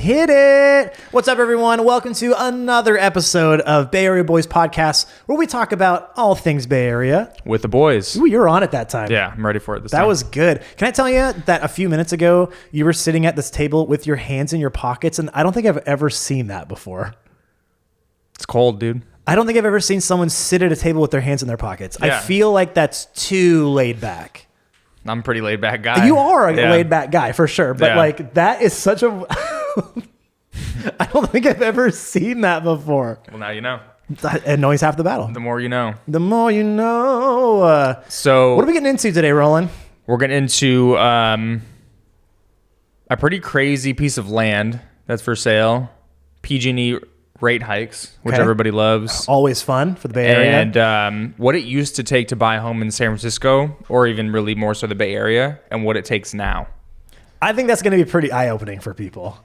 hit it. What's up, everyone? Welcome to another episode of Bay Area Boys Podcast, where we talk about all things Bay Area. With the boys. Ooh, you were on it that time. Yeah, I'm ready for it this time. That was good. Can I tell you that a few minutes ago, you were sitting at this table with your hands in your pockets, and I don't think I've ever seen that before. It's cold, dude. I don't think I've ever seen someone sit at a table with their hands in their pockets. Yeah. I feel like that's too laid back. I'm a pretty laid back guy. You are a laid back guy for sure, but like that is such a... I don't think I've ever seen that before. Well, now you know. And knowing's half the battle. The more you know. The more you know. So what are we getting into today, Roland? We're getting into a pretty crazy piece of land that's for sale. PG&E Rate Hikes, which everybody loves. Always fun for the Bay Area. And what it used to take to buy a home in San Francisco, or even really more so the Bay Area, and what it takes now. I think that's going to be pretty eye-opening for people.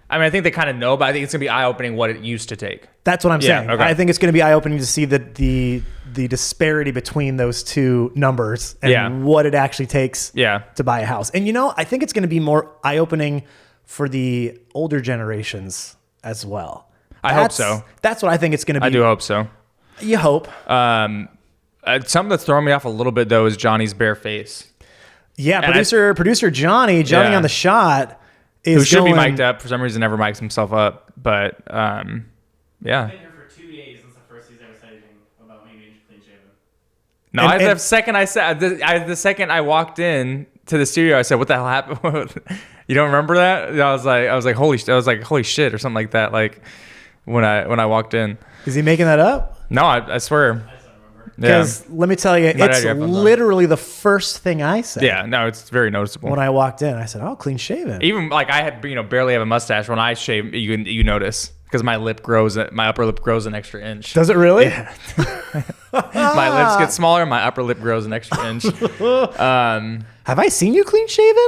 I mean, I think they kind of know, but I think it's going to be eye-opening what it used to take. That's what I'm saying. Okay. I think it's going to be eye-opening to see the disparity between those two numbers and what it actually takes to buy a house. And, I think it's going to be more eye-opening for the older generations as well. I hope so. That's what I think it's going to be. I do hope so. You hope. Something that's throwing me off a little bit, though, is Johnny's bare face. Yeah, producer Johnny on the shot is who should be mic'd up. For some reason, never mics himself up. But, I've been here for 2 days. That's the first he's ever said anything about me being clean shaven. No, the second I walked in to the studio, I said, "What the hell happened?" You don't remember that? I was like, holy shit, or something like that. Like when I walked in. Is he making that up? No, I swear. Because let me tell you, it's literally the first thing I said. Yeah, no, it's very noticeable. When I walked in, I said, "Oh, clean shaven." Even like I had, barely have a mustache. When I shave, you notice because my upper lip grows an extra inch. Does it really? Yeah. My lips get smaller. My upper lip grows an extra inch. Have I seen you clean shaven?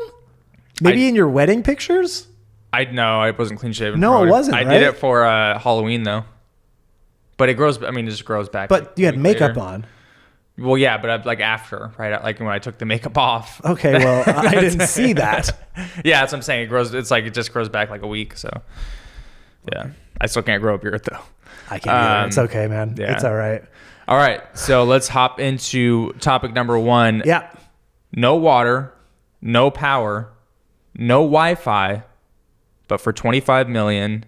Maybe in your wedding pictures? No, I wasn't clean shaven. No, it wasn't. I did it for Halloween though. But it grows. I mean, it just grows back. But you had makeup on. Well, yeah, but like after, right? Like when I took the makeup off. Okay, well, I didn't see that. Yeah, that's what I'm saying. It grows. It's like it just grows back like a week. So, yeah, I still can't grow a beard though. I can't either. It's okay, man. Yeah. It's all right. All right, so let's hop into topic number 1. Yeah. No water, no power, no Wi-Fi, but for $25 million,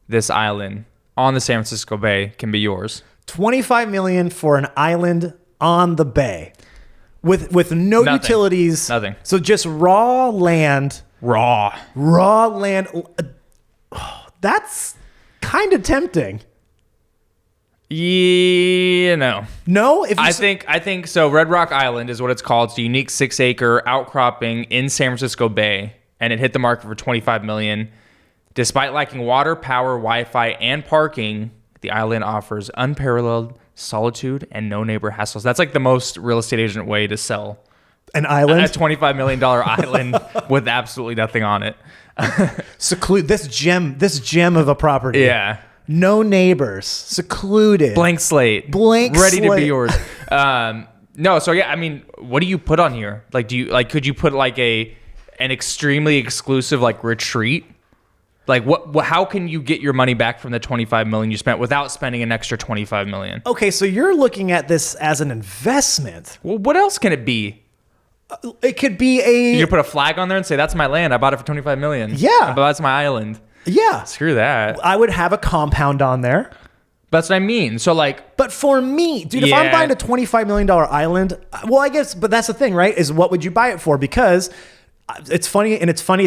this island on the San Francisco Bay can be yours. $25 million for an island on the bay with no utilities. Nothing. So just raw land. Raw land. That's kind of tempting. Yeah, no. No? I think so. Red Rock Island is what it's called. It's a unique 6-acre outcropping in San Francisco Bay, and it hit the market for $25 million. Despite lacking water, power, Wi-Fi, and parking, the island offers unparalleled solitude and no neighbor hassles. That's like the most real estate agent way to sell an island, a $25 million island with absolutely nothing on it. Seclude this gem of a property. Yeah. No neighbors, secluded, blank slate, ready to be yours. No, so yeah, I mean, what do you put on here? Like, could you put like an extremely exclusive like retreat? Like what? How can you get your money back from the $25 million you spent without spending an extra $25 million? Okay, so you're looking at this as an investment. Well, what else can it be? It could be You put a flag on there and say that's my land. I bought it for $25 million. Yeah, but that's my island. Yeah, screw that. I would have a compound on there. That's what I mean. So like, but for me, dude, if I'm buying a $25 million island, well, I guess, but that's the thing, right? Is what would you buy it for? Because it's funny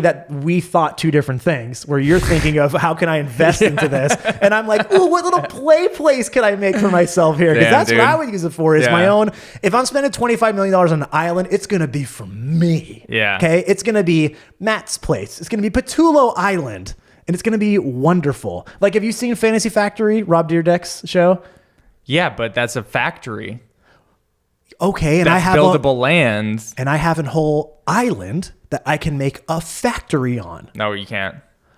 that we thought two different things, where you're thinking of how can I invest into this, and I'm like, ooh, what little play place can I make for myself here? Because that's what I would use it for, is my own. If I'm spending $25 million on an island, it's going to be for me. Yeah. Okay. It's going to be Matt's place. It's going to be Patullo Island, and it's going to be wonderful. Like, have you seen Fantasy Factory, Rob Dyrdek's show? Yeah, but that's a factory. Okay, and that's I have buildable land, and I have a whole island that I can make a factory on. No, you can't.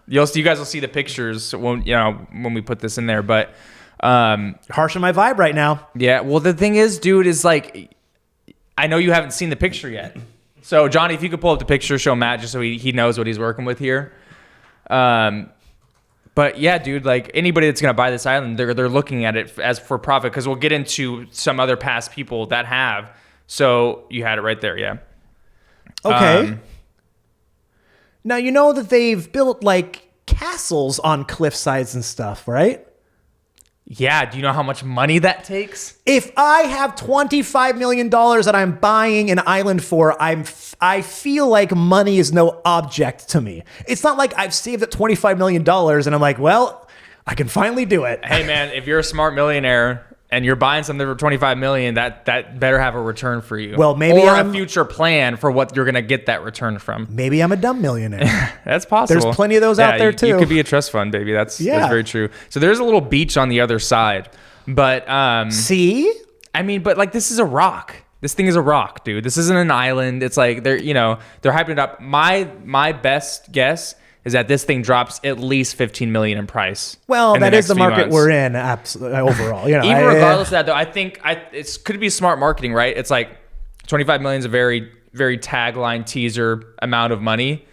You guys will see the pictures when we put this in there, but harsh on my vibe right now. Yeah, well, the thing is, dude, is like, I know you haven't seen the picture yet. So, Johnny, if you could pull up the picture, show Matt just so he knows what he's working with here. But yeah, dude, like anybody that's gonna buy this island, they're looking at it as for profit, because we'll get into some other past people that have. So you had it right there, yeah. Okay. Now you know that they've built like castles on cliff sides and stuff, right? Yeah. Do you know how much money that takes? If I have $25 million that I'm buying an island for, I feel like money is no object to me. It's not like I've saved that $25 million and I'm like, well, I can finally do it. Hey man, if you're a smart millionaire and you're buying something for $25 million, that better have a return for you. Well, maybe or I'm a future plan for what you're gonna get that return from. Maybe I'm a dumb millionaire. That's possible. There's plenty of those out there too. You could be a trust fund, baby. That's very true. So there's a little beach on the other side, but See? I mean, but like this is a rock. This thing is a rock, dude. This isn't an island. It's like they're hyping it up. My best guess is that this thing drops at least $15 million in price. Well, that is the market months. we're in overall. Even regardless of that, though, I think it could be smart marketing, right? It's like $25 million is a very, very tagline teaser amount of money.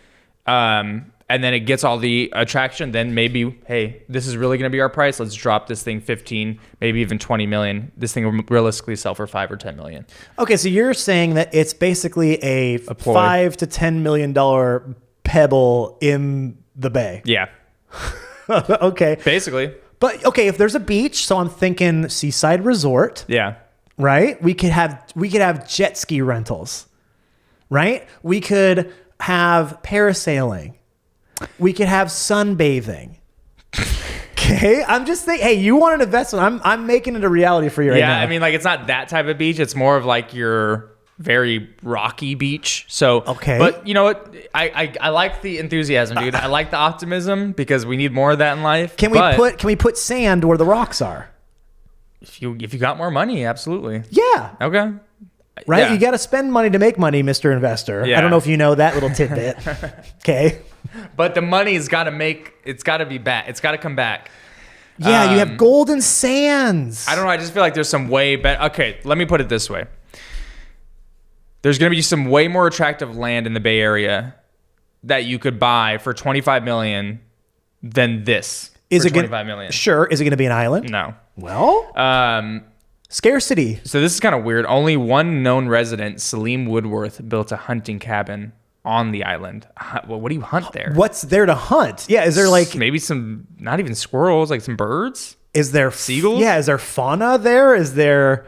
And then it gets all the attraction. Then maybe, hey, this is really going to be our price. Let's drop this thing 15, maybe even 20 million. This thing will realistically sell for 5 or 10 million. Okay, so you're saying that it's basically a ploy. $5 to $10 million pebble in the bay. Yeah. Okay. Basically. But okay, if there's a beach, so I'm thinking seaside resort. Yeah. Right? We could have jet ski rentals. Right? We could have parasailing. We could have sunbathing. Okay? I'm just thinking, hey, you want an investment. I'm making it a reality for you right now. Yeah, I mean, like, it's not that type of beach. It's more of like your very rocky beach. So, okay. But you know what? I like the enthusiasm, dude. I like the optimism because we need more of that in life. Can we put sand where the rocks are? If you got more money, absolutely. Yeah. Okay. Right? Yeah. You got to spend money to make money, Mr. Investor. Yeah. I don't know if you know that little tidbit. Okay. But the money's got to it's got to be back. It's got to come back. Yeah, you have golden sands. I don't know. I just feel like there's some way better. Okay, let me put it this way. There's going to be some way more attractive land in the Bay Area that you could buy for $25 million than this. Is for it $25 million? Sure. Is it going to be an island? No. Well, scarcity. So this is kind of weird. Only one known resident, Salim Woodworth, built a hunting cabin on the island. Well, what do you hunt there? What's there to hunt? Yeah, is there like maybe some, not even squirrels, like some birds? Is there seagulls? Yeah, is there fauna there? Is there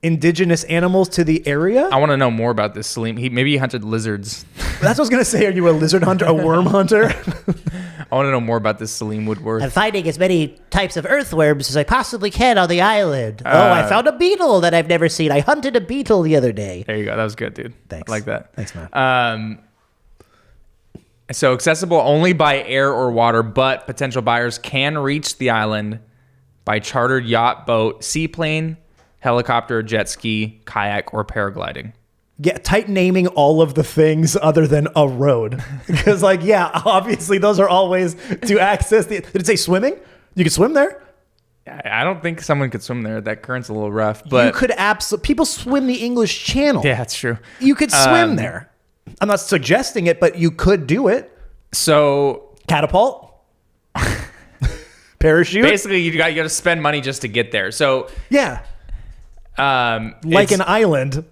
indigenous animals to the area? I want to know more about this Salim. Maybe he hunted lizards. That's what I was going to say. Are you a lizard hunter, a worm hunter? I want to know more about this Salim Woodworth. I'm finding as many types of earthworms as I possibly can on the island. I found a beetle that I've never seen. I hunted a beetle the other day. There you go. That was good, dude. Thanks. I like that. Thanks, man. So accessible only by air or water, but potential buyers can reach the island by chartered yacht, boat, seaplane, helicopter, jet ski, kayak, or paragliding. Yeah, tight naming all of the things other than a road. Because, like, yeah, obviously those are all ways to access the... Did it say swimming? You can swim there? I don't think someone could swim there. That current's a little rough, but... You could absolutely... People swim the English Channel. Yeah, that's true. You could swim there. I'm not suggesting it, but you could do it. So... Catapult? Parachute? Basically, you got to spend money just to get there. So... Yeah. Like an island...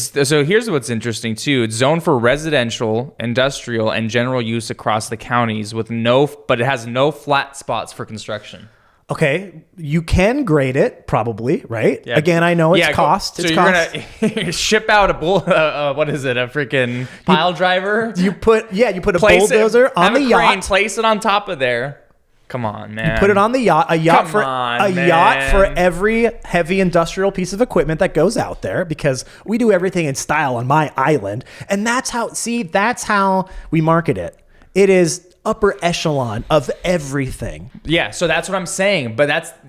So here's what's interesting too. It's zoned for residential, industrial, and general use across the counties but it has no flat spots for construction. Okay, you can grade it probably, right? Yeah. Again, I know it's cost. So it's you're cost. gonna ship out a what is it? A freaking pile driver? You put a bulldozer on the yacht. Place it on top of there. Come on, man. Put it on the yacht. Yacht for man. every heavy industrial piece of equipment that goes out there, because we do everything in style on my island, and that's how we market it. It is upper echelon of everything. Yeah, so that's what I'm saying. But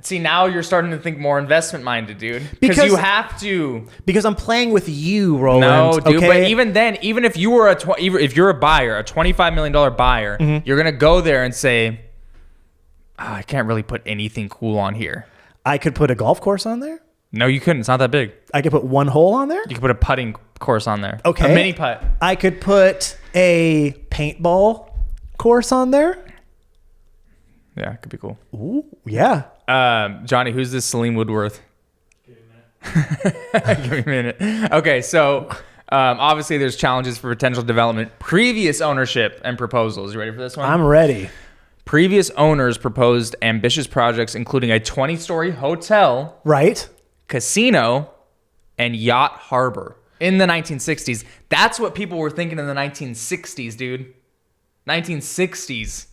now you're starting to think more investment minded, dude. Because you have to. Because I'm playing with you, Roland. No, dude. Okay? But even then, even if you were if you're a buyer, a $25 million buyer, you're gonna go there and say, I can't really put anything cool on here. I could put a golf course on there. No, you couldn't. It's not that big. I could put one hole on there. You could put a putting course on there. Okay. A mini putt. I could put a paintball course on there. Yeah, it could be cool. Ooh, yeah. Johnny, who's this Salim Woodworth? Give me a minute. Give me a minute. Okay, so obviously there's challenges for potential development. Previous ownership and proposals. You ready for this one? I'm ready. Previous owners proposed ambitious projects, including a 20-story hotel, Right. casino, and yacht harbor in the 1960s. That's what people were thinking in the 1960s, dude. 1960s.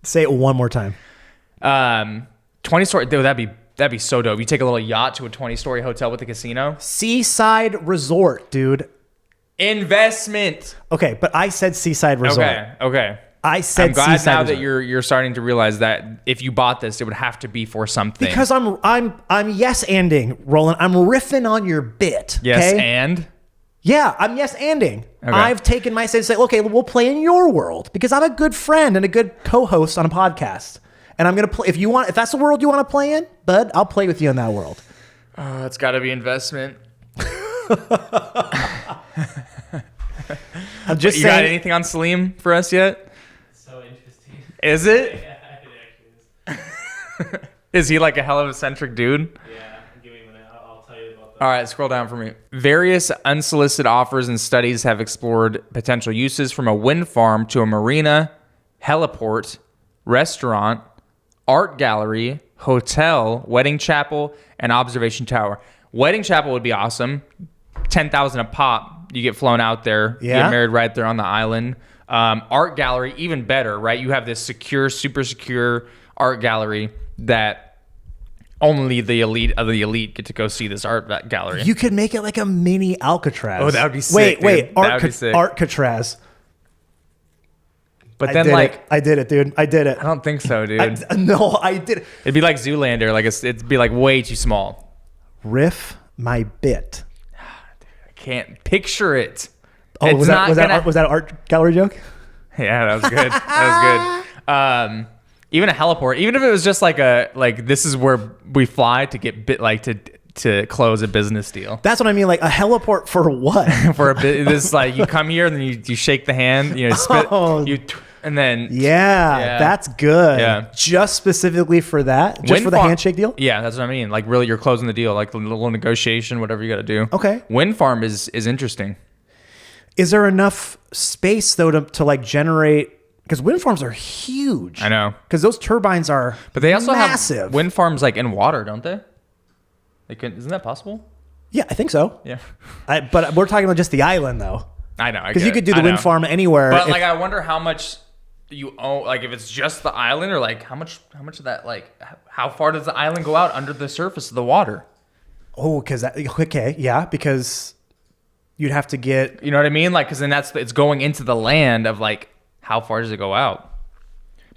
Say it one more time. 20-story. Dude, that'd be so dope. You take a little yacht to a 20-story hotel with a casino. Seaside resort, dude. Investment. Okay, but I said seaside resort. Okay. I said I'm glad seaside now resort. that you're starting to realize that if you bought this, it would have to be for something. Because I'm yes-anding, Roland. I'm riffing on your bit. yes, okay? and Yeah, I'm yes-anding. Okay. I've taken my say and say, okay, we'll play in your world because I'm a good friend and a good co-host on a podcast. And I'm gonna play if that's the world you want to play in, bud, I'll play with you in that world. it's got to be investment. I'm just You got saying. anything on Salim for us yet? So interesting. Is it? Yeah, it actually is. Is he like a hell of a centric dude? Yeah, give me a minute. I'll tell you about that. All right, scroll down for me. Various unsolicited offers and studies have explored potential uses from a wind farm to a marina, heliport, restaurant, art gallery, hotel, wedding chapel, and observation tower. Wedding chapel would be awesome. 10,000 a pop. You get flown out there. You Yeah. get married right there on the island. Art gallery, even better, right? You have this secure, super secure art gallery that only the elite of the elite get to go see this art gallery. You could make it like a mini Alcatraz. Oh, that would be sick, Wait, dude. That would be sick. Alcatraz. But then, I did it, dude. I did it. I don't think so, dude. No, I did it. It'd be like Zoolander. It'd be like way too small. Riff my bit. I can't picture it. Oh, It's was not that gonna- was that an art gallery joke? Yeah, that was good. That was good. Even a heliport, even if it was just like this is where we fly to get to close a business deal. That's what I mean. Like a heliport for what? For a bit, this like you come here and then you shake the hand, spit, Oh. and then Yeah, that's good. Yeah. Just specifically for that? Just Wind for the farm- handshake deal? Yeah, that's what I mean. Like really, you're closing the deal, like the little negotiation, whatever you got to do. Okay. Wind farm is interesting. Is there enough space though to like generate? Because wind farms are huge. I know, Because those turbines are but they also massive. have wind farms like in water, don't they? Isn't that possible? Yeah, I think so. Yeah, But we're talking about just the island though. I know. Because you could do the wind farm anywhere. But if- like, I wonder how much you own. Like, if it's just the island, or like how much of that, like, how far does the island go out under the surface of the water? oh, because okay, yeah, because you'd have to get. You know what I mean? Like, because then it's going into the land of like how far does it go out?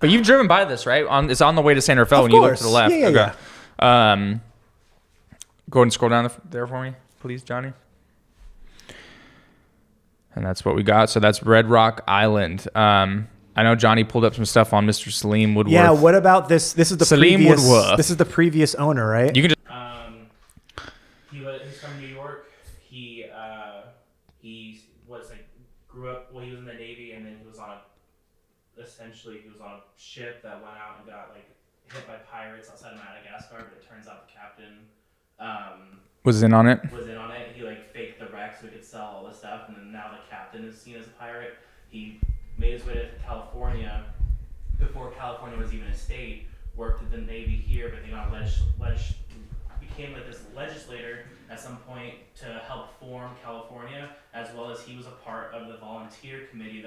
But you've driven by this, right? It's on the way to San Rafael Of when you look course. to the left. Yeah, yeah, okay. Go ahead and scroll down there for me, please, Johnny. And that's what we got. So that's Red Rock Island. I know Johnny pulled up some stuff on Mr. Salim Woodworth. Yeah. What about this? This is the Salim previous. Woodworth. This is the previous owner, right? You can just He's from New York. He was like grew up. Well, he was in the Navy, and then he was on a ship that went out and got like hit by pirates outside of Madagascar. But it turns out the captain was in on it. was in on it. He like faked the wreck so he could sell all the stuff, and then now the captain is seen as a pirate. He made his way to California before California was even a state. Worked at the Navy here, but they got became like this legislator at some point to help form California, as well as he was a part of the volunteer committee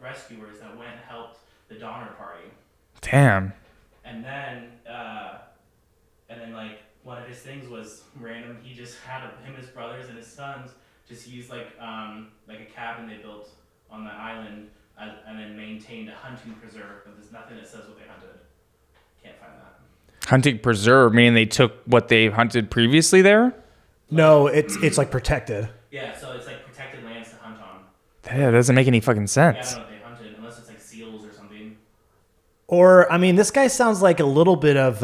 rescuers that went and helped the Donner Party. Damn. And then like one of his things was random. He just had him, his brothers, and his sons just used like a cabin they built on the island, and then maintained a hunting preserve. But there's nothing that says what they hunted. Can't find that. Hunting preserve, meaning they took what they hunted previously there? No, it's like protected. Yeah, so it's like protected lands to hunt on. Yeah, that doesn't make any fucking Yeah, I sense. don't know what they hunted, unless it's like seals or something. Or I mean, this guy sounds like a little bit of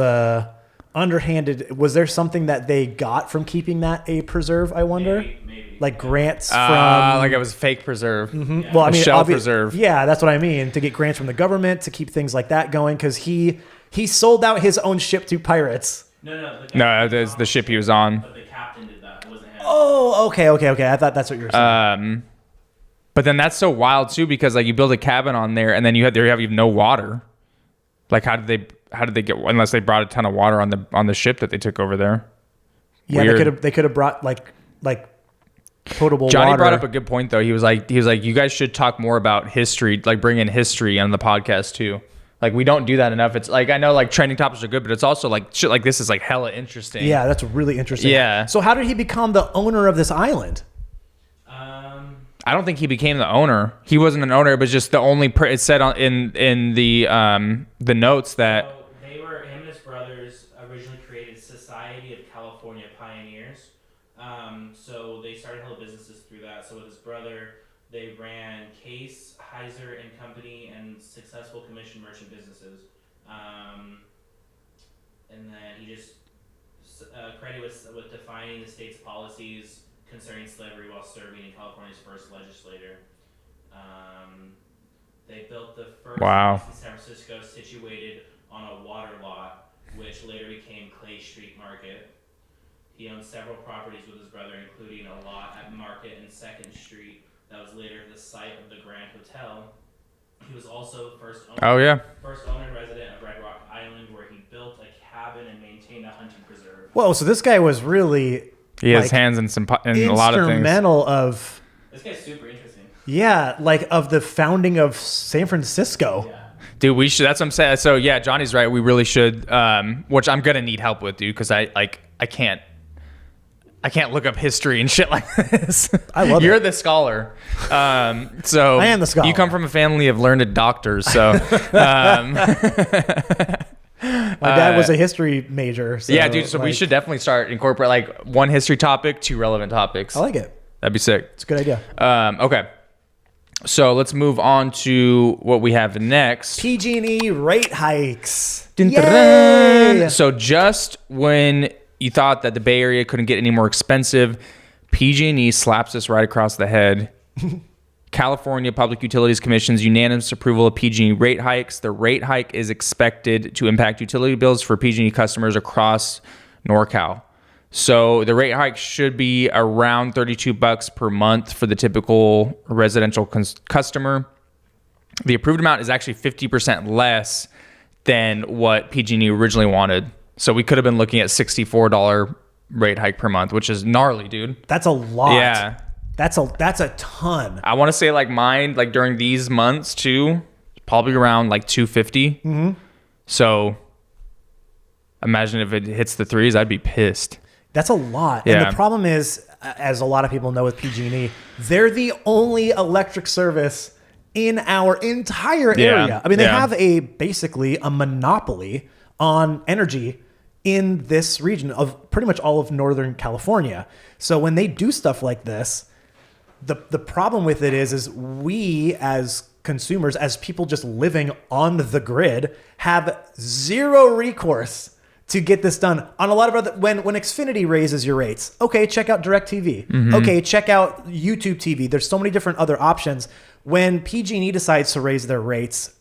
underhanded. Was there something that they got from keeping that a preserve? I wonder. Maybe. Like grants from like it was fake preserve. Yeah. Well, I mean, shell preserve. Yeah, that's what I mean. To get grants from the government to keep things like that going, because he sold out his own ship to pirates. No. No, it was the ship he was on. But the captain did that. It wasn't him. Oh, okay. I thought that's what you were saying. But then that's so wild too, because like you build a cabin on there and then you have no water. Like how did they get, unless they brought a ton of water on the ship that they took over there? Yeah, Weird. they could have brought like potable Johnny water. brought up a good point though. He was like, you guys should talk more about history, like bring in history on the podcast too. Like we don't do that enough. It's like, I know like trending topics are good, but it's also like shit like this is like hella interesting. Yeah, that's really interesting. Yeah. So how did he become the owner of this island? I don't think he became the owner. He wasn't an owner, but just the only. It said in the notes that. So him and his brothers originally created Society of California Pioneers. So they started hella businesses through that. So with his brother, they ran Case, Heiser and Company, and successful commission merchant businesses. And then he just credited with defining the state's policies concerning slavery while serving in California's first legislator. They built the first Wow. place in San Francisco situated on a water lot, which later became Clay Street Market. He owned several properties with his brother, including a lot at Market and 2nd Street that was later the site of the Grand Hotel. He was also the first owner and resident of Red Rock Island, where he built a cabin and maintained a hunting preserve. Whoa, so this guy was really He has hands in a lot of things. Instrumental of. This guy's super interesting. Yeah, like of the founding of San Francisco. Yeah. Dude, we should. That's what I'm saying. So yeah, Johnny's right. We really should. Which I'm gonna need help with, dude, because I can't look up history and shit like this. I love You're it. the scholar. So I am the scholar. You come from a family of learned doctors, so. My dad was a history major. So, Yeah, dude. So we should definitely start incorporate like one history topic, 2 relevant topics. I like it. That'd be sick. It's a good idea. Okay. So let's move on to what we have next. PG&E rate hikes. Dun, dun, Yay! dun. So just when you thought that the Bay Area couldn't get any more expensive, PG&E slaps us right across the head. California Public Utilities Commission's unanimous approval of PG&E rate hikes. The rate hike is expected to impact utility bills for PG&E customers across NorCal. So the rate hike should be around $32 per month for the typical residential customer. The approved amount is actually 50% less than what PG&E originally wanted. So we could have been looking at $64 rate hike per month, which is gnarly, dude. That's a lot. Yeah. That's a ton. I want to say like mine, like during these months too, probably around like $250. Mm-hmm. So imagine if it hits the threes, I'd be pissed. That's a lot. Yeah. And the problem is, as a lot of people know with PG&E, they're the only electric service in our entire area. I mean, they have basically a monopoly on energy in this region of pretty much all of Northern California. So when they do stuff like this, the problem with it is we as consumers, as people just living on the grid, have zero recourse to get this done. On a lot of other, when Xfinity raises your rates, okay, check out DirecTV. Mm-hmm. Okay, check out YouTube TV. There's so many different other options. When PG&E decides to raise their rates,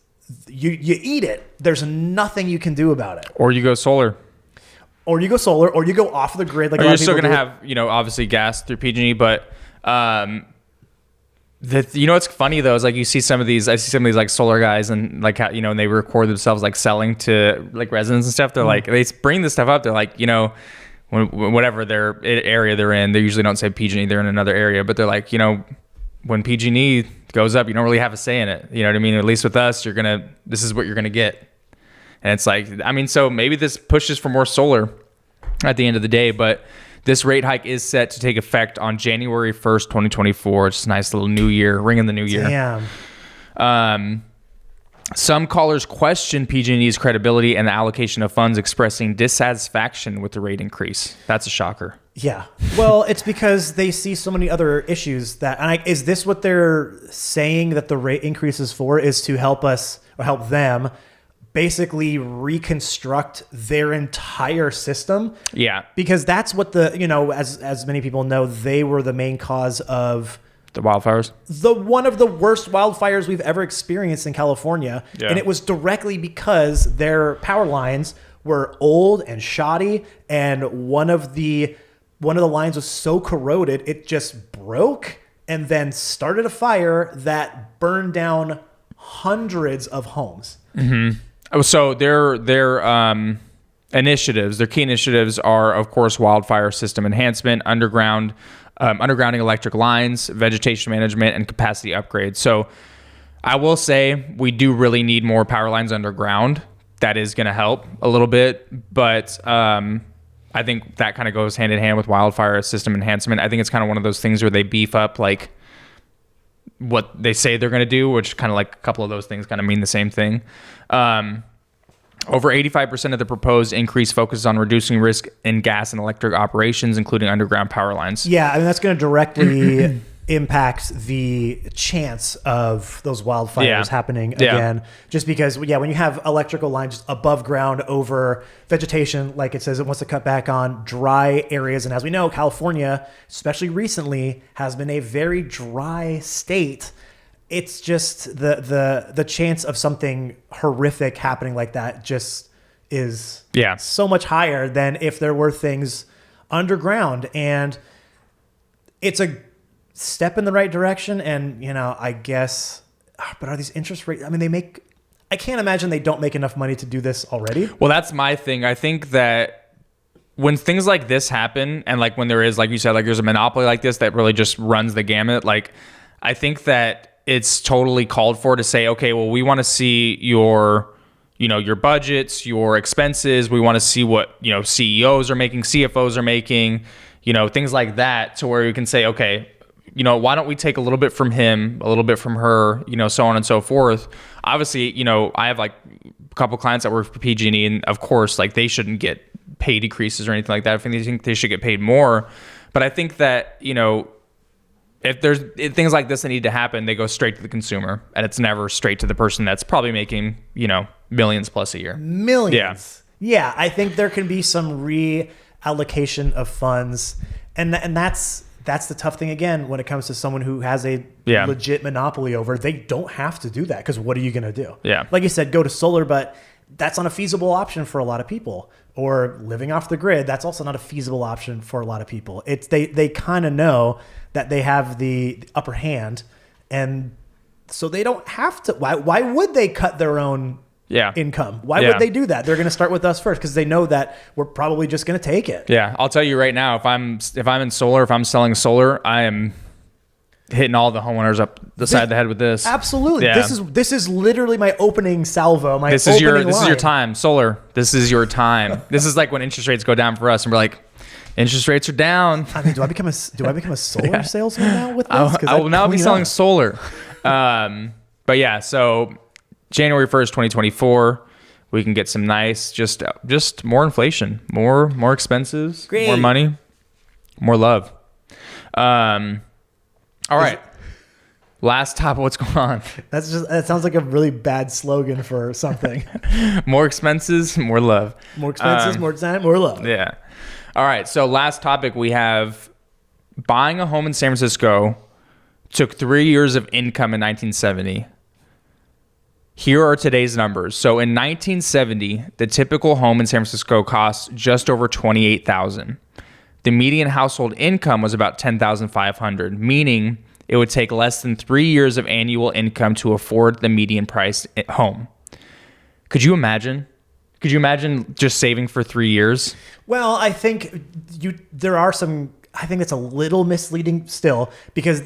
you eat it. There's nothing you can do about it. Or you go solar. Or you go solar, or you go off the grid. Like Or a lot you're of still people going to do. have, obviously gas through PG&E, but what's funny though is like I see some of these like solar guys and like how, and they record themselves like selling to like residents and stuff. They're like, they bring this stuff up. They're like, whatever their area they're in, they usually don't say PG&E, they're in another area, but they're like, when PG&E goes up, you don't really have a say in it. You know what I mean? At least with us, this is what you're going to get. And it's like, so maybe this pushes for more solar at the end of the day, but this rate hike is set to take effect on January 1st, 2024. It's a nice little new year, ring in the new year. Damn. Some callers question PG&E's credibility and the allocation of funds, expressing dissatisfaction with the rate increase. That's a shocker. Yeah. Well, it's because they see so many other issues is this what they're saying that the rate increase is for, is to help us or help them basically reconstruct their entire system. Yeah. Because that's what as many people know, they were the main cause of The wildfires. one of the worst wildfires we've ever experienced in California. Yeah. And it was directly because their power lines were old and shoddy, and one of the lines was so corroded it just broke and then started a fire that burned down hundreds of homes. So their initiatives, their key initiatives are, of course, wildfire system enhancement, undergrounding electric lines, vegetation management, and capacity upgrades. So I will say we do really need more power lines underground. That is going to help a little bit, but I think that kind of goes hand in hand with wildfire system enhancement. I think it's kind of one of those things where they beef up like what they say they're going to do, which kind of like a couple of those things kind of mean the same thing. Over 85% of the proposed increase focuses on reducing risk in gas and electric operations, including underground power lines. Yeah, I mean, that's going to directly impact the chance of those wildfires happening again. Just because, when you have electrical lines above ground over vegetation, like it says it wants to cut back on dry areas. And as we know, California, especially recently, has been a very dry state. It's just the chance of something horrific happening like that just is so much higher than if there were things underground. And it's a step in the right direction. And, I guess, but are these interest rates? I mean, I can't imagine they don't make enough money to do this already. Well, that's my thing. I think that when things like this happen, and like when there is, like you said, like there's a monopoly like this that really just runs the gamut, like I think that it's totally called for to say, okay, well, we want to see your budgets, your expenses. We want to see what, CEOs are making, CFOs are making, things like that, to where you can say, okay, why don't we take a little bit from him, a little bit from her, so on and so forth. Obviously, I have like a couple clients that work for PG&E, and of course, like they shouldn't get pay decreases or anything like that. I think they should get paid more. But I think that, if there's things like this that need to happen, they go straight to the consumer, and it's never straight to the person that's probably making, millions plus a year. Millions. Yeah. I think there can be some reallocation of funds, and that's the tough thing again when it comes to someone who has a legit monopoly over. They don't have to do that, because what are you going to do? Yeah. Like you said, go to solar, but that's not a feasible option for a lot of people. Or living off the grid, that's also not a feasible option for a lot of people. They kind of know that they have the upper hand, and so they don't have to. Why would they cut their own income? Why would they do that? They're going to start with us first, because they know that we're probably just going to take it. Yeah, I'll tell you right now, if I'm in solar, if I'm selling solar, I am hitting all the homeowners up the side of the head with this. Absolutely. Yeah. This is literally my opening salvo. This is your time, solar. This is your time. This is like when interest rates go down for us, and we're like, interest rates are down. I mean, do I become a solar salesman now with this? I will now be selling solar. But yeah, so January 1st, 2024, we can get some nice, just more inflation, more expenses, more money, more love. All right. Last topic. What's going on? That sounds like a really bad slogan for something. More expenses, more love. More expenses, more time, more love. Yeah. All right. So last topic, we have buying a home in San Francisco took 3 years of income in 1970. Here are today's numbers. So in 1970, the typical home in San Francisco cost just over $28,000. The median household income was about $10,500, meaning it would take less than 3 years of annual income to afford the median price home. Could you imagine? Could you imagine just saving for 3 years? Well, I think I think it's a little misleading still, because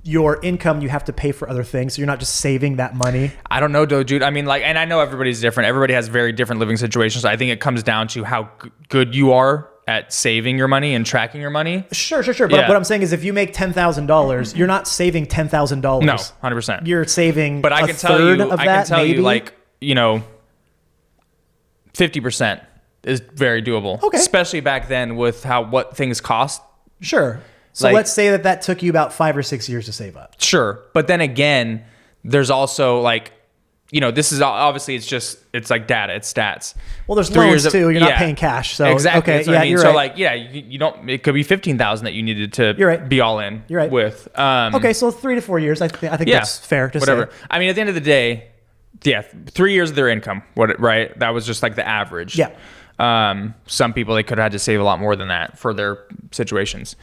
your income, you have to pay for other things. So you're not just saving that money. I don't know, though, dude. I mean, and I know everybody's different. Everybody has very different living situations. So I think it comes down to how good you are at saving your money and tracking your money. Sure. But what I'm saying is, if you make $10,000, you're not saving $10,000. No, 100%. You're saving but I can tell you, like, 50% is very doable. Okay. Especially back then with what things cost. Sure. So let's say that took you about 5 or 6 years to save up. Sure. But then again, there's also this is obviously it's like data, it's stats. Well, there's loans too. You're not paying cash. So exactly. Okay. Yeah, I mean. You're so right. like, you don't, it could be 15,000 that you needed to You're right. be all in You're right. with. Okay. So 3 to 4 years. I think that's fair to whatever. say. I mean, at the end of the day, 3 years of their income. Right? That was just like the average. Yeah. Some people, they could have had to save a lot more than that for their situations.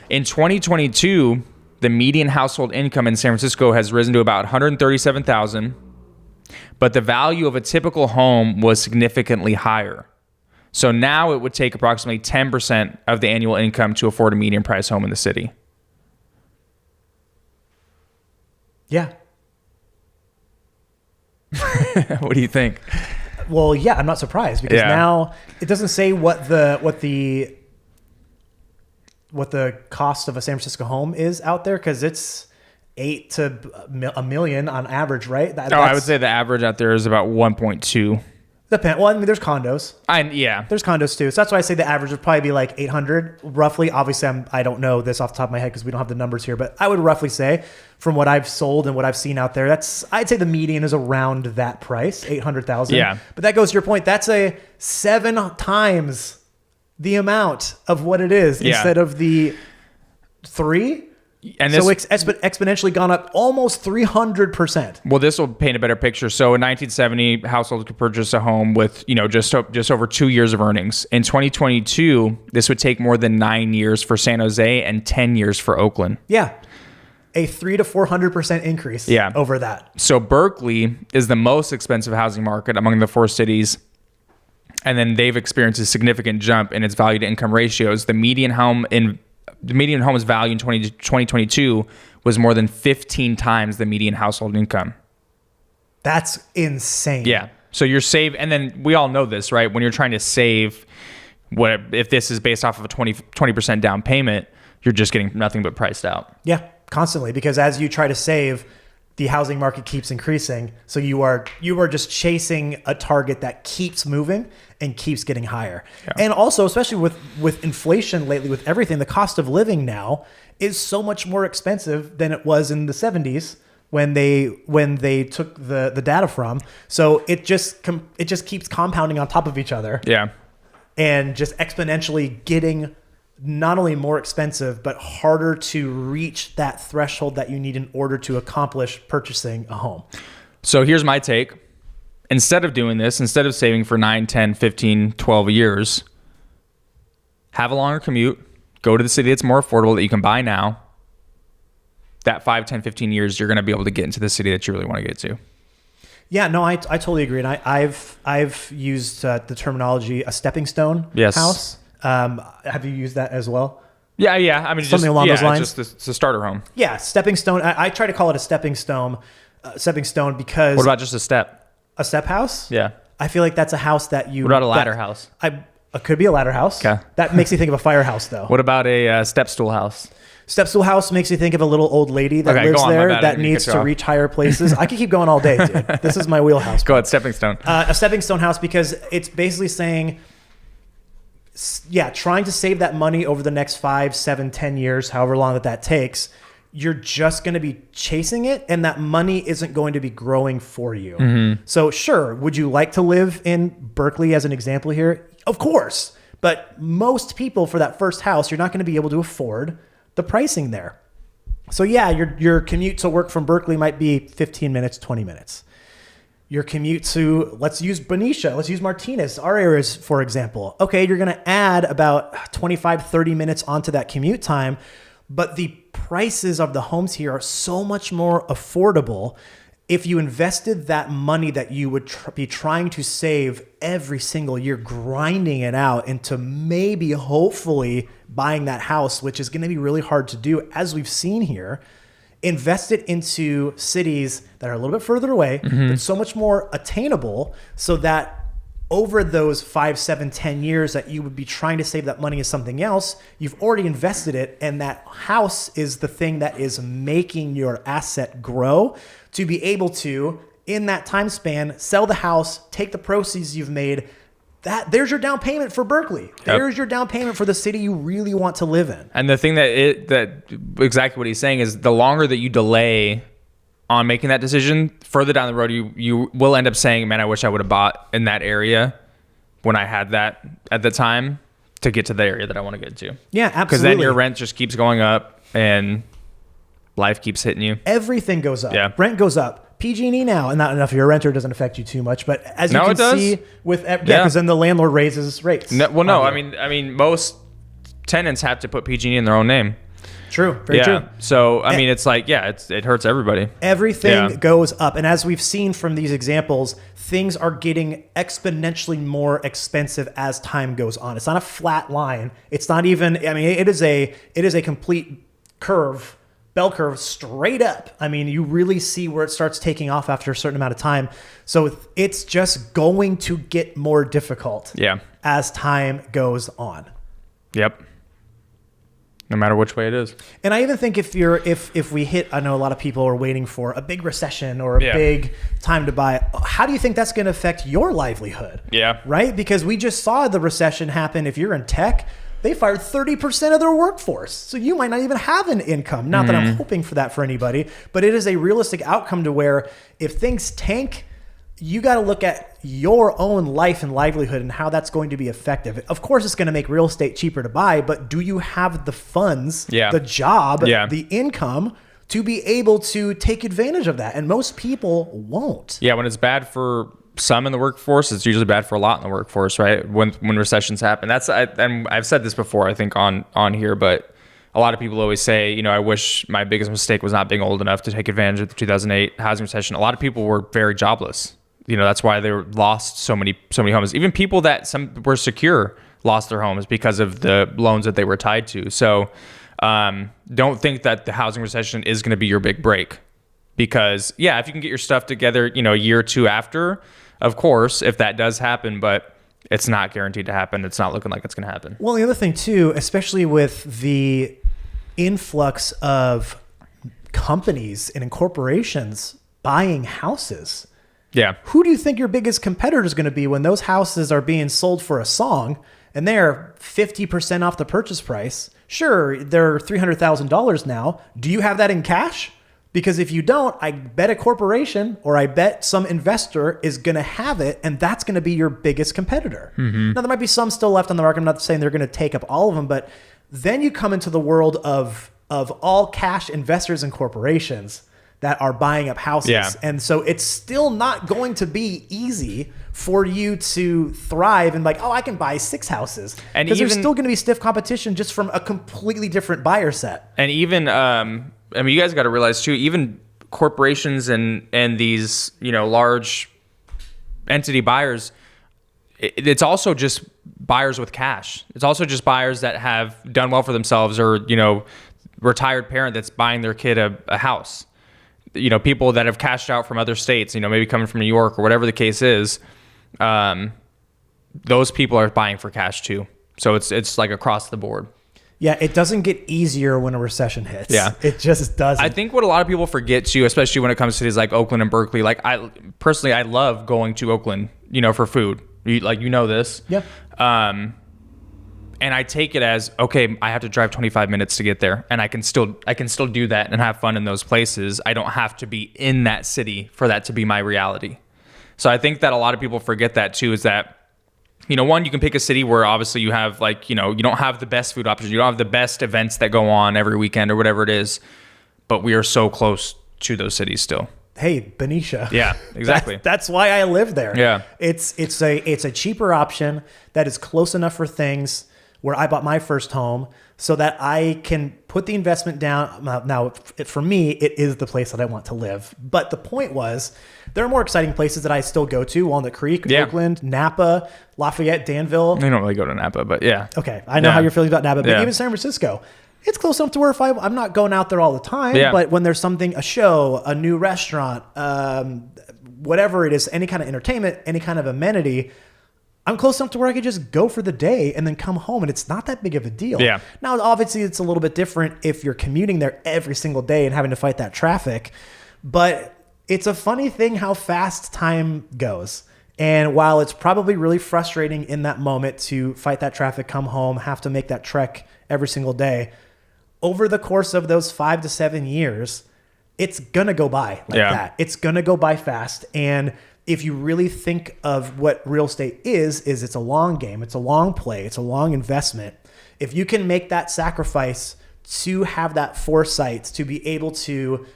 In 2022, the median household income in San Francisco has risen to about $137,000, but the value of a typical home was significantly higher. So now it would take approximately 10% of the annual income to afford a median price home in the city. Yeah. What do you think? Well, yeah, I'm not surprised because now it doesn't say what the cost of a San Francisco home is out there, because it's $8 to $1 million on average, right? I would say the average out there is about 1.2. Well, I mean, there's condos. Yeah. There's condos too. So that's why I say the average would probably be like 800 roughly. Obviously, I don't know this off the top of my head because we don't have the numbers here, but I would roughly say from what I've sold and what I've seen out there, I'd say the median is around that price, 800,000. Yeah. But that goes to your point. That's a 7 times the amount of what it is instead of the 3. And so it's exponentially gone up almost 300%. Well, this will paint a better picture. So in 1970, households could purchase a home with, just over 2 years of earnings. In 2022, this would take more than 9 years for San Jose and 10 years for Oakland. Yeah. A 300 to 400% increase over that. So Berkeley is the most expensive housing market among the 4 cities. And then they've experienced a significant jump in its value to income ratios. The median home's value in 2022 was more than 15 times the median household income. That's insane. Yeah. So you're and then we all know this, right? When you're trying to save, if this is based off of a 20% down payment, you're just getting nothing but priced out. Yeah, constantly. Because as you try to save, the housing market keeps increasing. So you are just chasing a target that keeps moving and keeps getting higher. Yeah. And also, especially with inflation lately, with everything, the cost of living now is so much more expensive than it was in the 70s when they took the data from. So it just keeps compounding on top of each other. Yeah. And just exponentially getting not only more expensive, but harder to reach that threshold that you need in order to accomplish purchasing a home. So here's my take. Instead of saving for 9, 10, 15, 12 years, have a longer commute, go to the city that's more affordable that you can buy now. That 5, 10, 15 years, you're going to be able to get into the city that you really want to get to. Yeah, no, I totally agree. And I've used the terminology a stepping stone house. Have you used that as well? Yeah. I mean, something along those lines. It's a starter home. Yeah, stepping stone. I try to call it a stepping stone because. What about just a step? A step house? Yeah. I feel like that's a house that you. What about a ladder house? It could be a ladder house. Okay. That makes me think of a firehouse, though. What about a step stool house? Step stool house makes you think of a little old lady that lives there that needs to reach higher places. I could keep going all day, dude. This is my wheelhouse. Go ahead, stepping stone. A stepping stone house, because it's basically saying, trying to save that money over the next 5, 7, 10 years, however long that takes. You're just going to be chasing it, and that money isn't going to be growing for you. Mm-hmm. So sure, would you like to live in Berkeley as an example here? Of course. But most people, for that first house, you're not going to be able to afford the pricing there. So yeah, your commute to work from Berkeley might be 15 minutes, 20 minutes. Your commute to, let's use Benicia, let's use Martinez, our areas, for example. Okay, you're going to add about 25, 30 minutes onto that commute time, but the prices of the homes here are so much more affordable. If you invested that money that you would be trying to save every single year, grinding it out into maybe, hopefully, buying that house, which is going to be really hard to do, as we've seen here, invest it into cities that are a little bit further away, but so much more attainable, so that over those 5, 7, 10 years that you would be trying to save that money as something else, you've already invested it, and that house is the thing that is making your asset grow to be able to, in that time span, sell the house, take the proceeds you've made. There's your down payment for Berkeley. There's your down payment for the city you really want to live in. And the thing that exactly what he's saying is, the longer that you delay on making that decision, further down the road, you will end up saying, man, I wish I would have bought in that area when I had that at the time to get to the area that I want to get to. Yeah, absolutely. Because then your rent just keeps going up and life keeps hitting you. Everything goes up. Yeah. Rent goes up. PG&E now, and not enough. Your renter doesn't affect you too much, but as you can see with because then the landlord raises rates. No. I mean, most tenants have to put PG&E in their own name. True. Very true. So I mean, it's like it hurts everybody. Everything goes up, and as we've seen from these examples, things are getting exponentially more expensive as time goes on. It's not a flat line. It's not even. I mean, it is a complete curve. Bell curve straight up. I mean, you really see where it starts taking off after a certain amount of time. So it's just going to get more difficult as time goes on. Yep. No matter which way it is. And I even think if we hit, I know a lot of people are waiting for a big recession or a big time to buy. How do you think that's going to affect your livelihood? Yeah. Right? Because we just saw the recession happen. If you're in tech, they fired 30% of their workforce. So you might not even have an income. Not that I'm hoping for that for anybody, but it is a realistic outcome to where if things tank, you got to look at your own life and livelihood and how that's going to be effective. Of course, it's going to make real estate cheaper to buy, but do you have the funds, the job, the income to be able to take advantage of that? And most people won't. Yeah, when it's bad for some in the workforce, it's usually bad for a lot in the workforce, right? When recessions happen, and I've said this before, I think on here, but a lot of people always say, I wish my biggest mistake was not being old enough to take advantage of the 2008 housing recession. A lot of people were very jobless. That's why they lost so many homes. Even people that some were secure lost their homes because of the loans that they were tied to. So don't think that the housing recession is going to be your big break, because if you can get your stuff together, a year or two after, of course, if that does happen, but it's not guaranteed to happen. It's not looking like it's going to happen. Well, the other thing too, especially with the influx of companies and corporations buying houses. Yeah. Who do you think your biggest competitor is going to be when those houses are being sold for a song and they're 50% off the purchase price? Sure, they're $300,000 now. Do you have that in cash? Because if you don't, I bet a corporation or I bet some investor is going to have it, and that's going to be your biggest competitor. Now, there might be some still left on the market. I'm not saying they're going to take up all of them, but then you come into the world of all cash investors and corporations that are buying up houses. Yeah. And so it's still not going to be easy for you to thrive and I can buy 6 houses. Because there's still going to be stiff competition just from a completely different buyer set. And even, you guys got to realize too, even corporations and these, large entity buyers, it's also just buyers with cash. It's also just buyers that have done well for themselves, or, retired parent that's buying their kid a house. People that have cashed out from other states, maybe coming from New York or whatever the case is, those people are buying for cash too. So it's like across the board. Yeah, it doesn't get easier when a recession hits. Yeah. It just doesn't. I think what a lot of people forget too, especially when it comes to cities like Oakland and Berkeley, I personally love going to Oakland, for food. This. Yeah. And I take it as, okay, I have to drive 25 minutes to get there, and I can still do that and have fun in those places. I don't have to be in that city for that to be my reality. So I think that a lot of people forget that too, is that, one, you can pick a city where obviously you have you don't have the best food options. You don't have the best events that go on every weekend or whatever it is, but we are so close to those cities still. Hey, Benicia. Yeah, exactly. That's why I live there. Yeah. It's a cheaper option that is close enough for things where I bought my first home so that I can put the investment down. Now, for me, it is the place that I want to live. But the point was, there are more exciting places that I still go to. Walnut Creek, Oakland, Napa, Lafayette, Danville. I don't really go to Napa, but yeah. Okay, I know how you're feeling about Napa, but even San Francisco. It's close enough to where if I'm not going out there all the time, but when there's something, a show, a new restaurant, whatever it is, any kind of entertainment, any kind of amenity, I'm close enough to where I could just go for the day and then come home, and it's not that big of a deal. Yeah. Now, obviously, it's a little bit different if you're commuting there every single day and having to fight that traffic, but it's a funny thing how fast time goes. And while it's probably really frustrating in that moment to fight that traffic, come home, have to make that trek every single day, over the course of those 5 to 7 years, it's going to go by like that. It's going to go by fast. And if you really think of what real estate is it's a long game. It's a long play. It's a long investment. If you can make that sacrifice to have that foresight, to be able to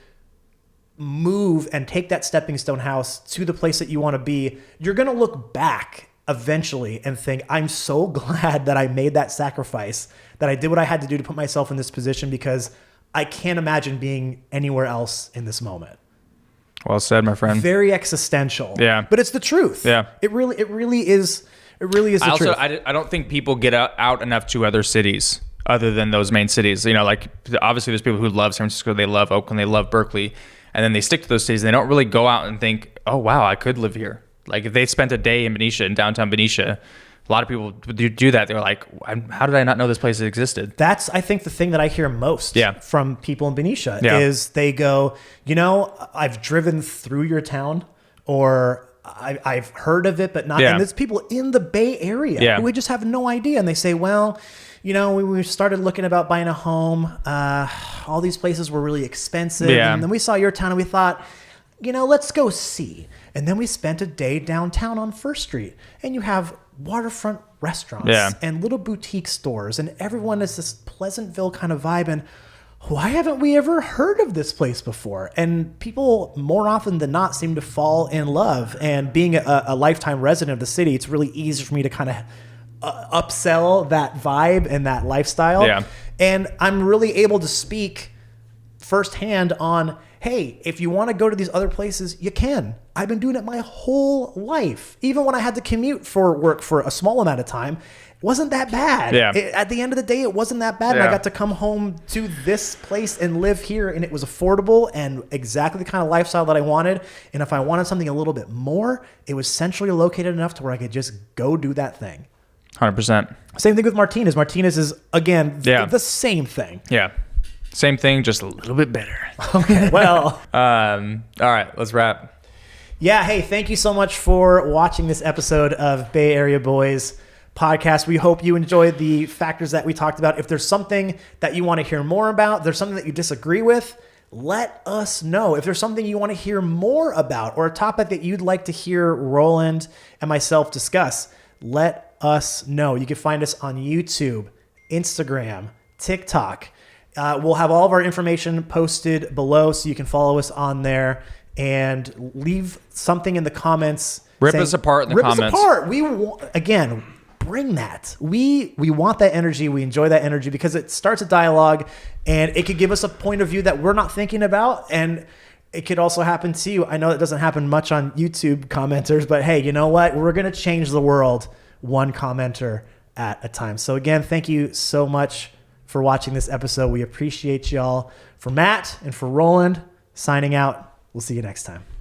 move and take that stepping stone house to the place that you want to be, you're going to look back eventually and think, I'm so glad that I made that sacrifice, that I did what I had to do to put myself in this position, because I can't imagine being anywhere else in this moment. Well said, my friend. Very existential. Yeah. But it's the truth. Yeah. It really is the truth. I don't think people get out enough to other cities other than those main cities. Like obviously there's people who love San Francisco, they love Oakland, they love Berkeley, and then they stick to those cities. And they don't really go out and think, oh, wow, I could live here. Like if they spent a day in Benicia, in downtown Benicia, a lot of people do that. They're like, how did I not know this place existed? That's, I think, the thing that I hear most from people in Benicia is they go, I've driven through your town, or I've heard of it, but not. And there's people in the Bay Area who we just have no idea. And they say, well, we started looking about buying a home. All these places were really expensive. And then we saw your town and we thought, let's go see. And then we spent a day downtown on First Street, and you have waterfront restaurants and little boutique stores, and everyone is this Pleasantville kind of vibe. And why haven't we ever heard of this place before? And people more often than not seem to fall in love. And being a lifetime resident of the city, it's really easy for me to kind of upsell that vibe and that lifestyle. Yeah. And I'm really able to speak firsthand on, hey, if you want to go to these other places, you can. I've been doing it my whole life. Even when I had to commute for work for a small amount of time, it wasn't that bad. Yeah. At the end of the day, it wasn't that bad. And I got to come home to this place and live here, and it was affordable and exactly the kind of lifestyle that I wanted. And if I wanted something a little bit more, it was centrally located enough to where I could just go do that thing. 100%. Same thing with Martinez. Martinez is, again, the same thing. Yeah. Same thing, just a little bit better. Okay, well. All right, let's wrap. Yeah, hey, thank you so much for watching this episode of Bay Area Boys podcast. We hope you enjoyed the factors that we talked about. If there's something that you want to hear more about, there's something that you disagree with, let us know. If there's something you want to hear more about, or a topic that you'd like to hear Roland and myself discuss, let us know. You can find us on YouTube, Instagram, TikTok. We'll have all of our information posted below, so you can follow us on there and leave something in the comments. Rip us apart in the comments. Rip us apart. We again, bring that. We want that energy. We enjoy that energy because it starts a dialogue, and it could give us a point of view that we're not thinking about. And it could also happen to you. I know it doesn't happen much on YouTube commenters, but hey, you know what? We're going to change the world one commenter at a time. So again, thank you so much for watching this episode. We appreciate y'all. For Matt and for Roland, signing out. We'll see you next time.